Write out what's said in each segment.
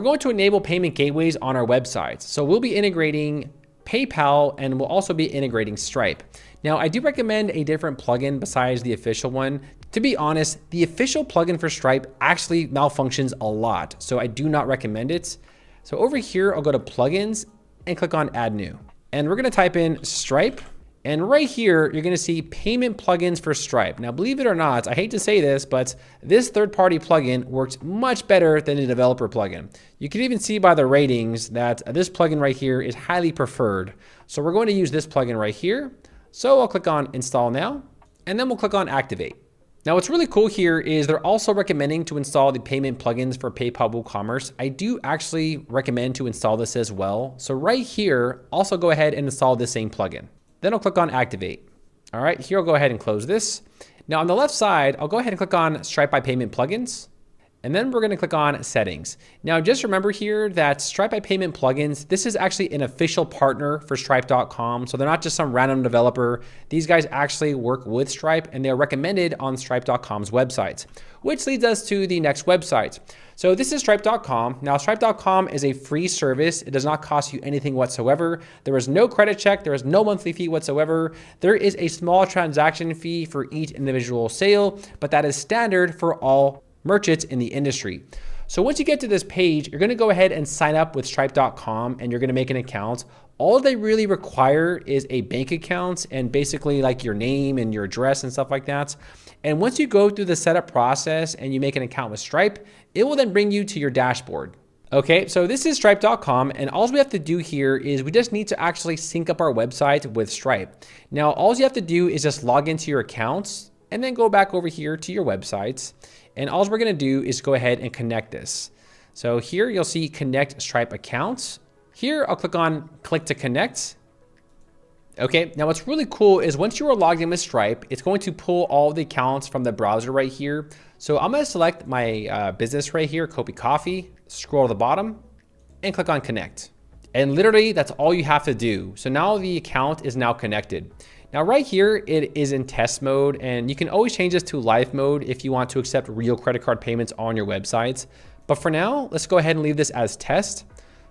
We're going to enable payment gateways on our websites. So we'll be integrating PayPal and we'll also be integrating Stripe. Now, I do recommend a different plugin besides the official one. To be honest, the official plugin for Stripe actually malfunctions a lot, so I do not recommend it. So over here, I'll go to plugins and click on add new. And we're gonna type in Stripe. And right here, you're gonna see payment plugins for Stripe. Now, believe it or not, I hate to say this, but this third-party plugin works much better than a developer plugin. You can even see by the ratings that this plugin right here is highly preferred. So we're going to use this plugin right here. So I'll click on install now, and then we'll click on activate. Now, what's really cool here is they're also recommending to install the payment plugins for PayPal WooCommerce. I do actually recommend to install this as well. So right here, also go ahead and install this same plugin. Then I'll click on activate. All right, here I'll go ahead and close this. Now on the left side, I'll go ahead and click on Stripe by Payment Plugins. And then we're gonna click on settings. Now just remember here that Stripe by Payment Plugins, this is actually an official partner for Stripe.com. So they're not just some random developer. These guys actually work with Stripe and they're recommended on Stripe.com's website, which leads us to the next website. So this is Stripe.com. Now Stripe.com is a free service. It does not cost you anything whatsoever. There is no credit check. There is no monthly fee whatsoever. There is a small transaction fee for each individual sale, but that is standard for all merchants in the industry. So once you get to this page, you're gonna go ahead and sign up with Stripe.com and you're gonna make an account. All they really require is a bank account and basically like your name and your address and stuff like that. And once you go through the setup process and you make an account with Stripe, it will then bring you to your dashboard. Okay, so this is Stripe.com and all we have to do here is we just need to actually sync up our website with Stripe. Now, all you have to do is just log into your accounts and then go back over here to your websites. And all we're gonna do is go ahead and connect this. So here you'll see connect Stripe accounts. Here I'll click on click to connect. Okay, now what's really cool is once you are logged in with Stripe, it's going to pull all the accounts from the browser right here. So I'm gonna select my business right here, Kopi Coffee, scroll to the bottom and click on connect. And literally that's all you have to do. So now the account is now connected. Now right here, it is in test mode and you can always change this to live mode if you want to accept real credit card payments on your websites. But for now, let's go ahead and leave this as test.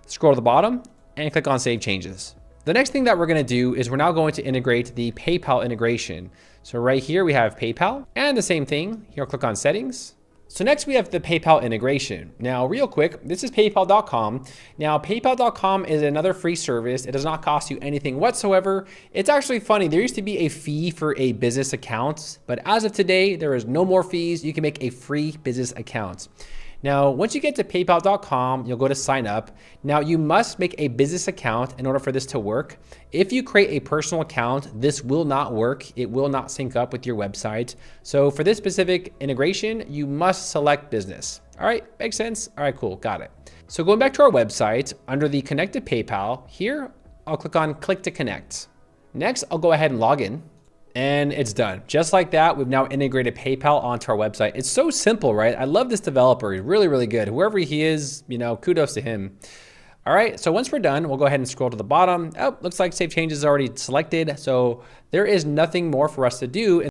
Scroll to the bottom and click on save changes. The next thing that we're gonna do is we're now going to integrate the PayPal integration. So right here we have PayPal and the same thing. Here I'll click on settings. So next we have the PayPal integration. Now real quick, this is paypal.com. Now paypal.com is another free service. It does not cost you anything whatsoever. It's actually funny, there used to be a fee for a business account, but as of today, there is no more fees. You can make a free business account. Now, once you get to paypal.com, you'll go to sign up. Now you must make a business account in order for this to work. If you create a personal account, this will not work. It will not sync up with your website. So for this specific integration, you must select business. All right, makes sense? All right, cool, got it. So going back to our website, under the connect to PayPal, here, I'll click on click to connect. Next, I'll go ahead and log in. And it's done. Just like that, we've now integrated PayPal onto our website. It's so simple, right? I love this developer. He's really, really good. Whoever he is, you know, kudos to him. All right, so once we're done, we'll go ahead and scroll to the bottom. Oh, looks like save changes is already selected. So there is nothing more for us to do.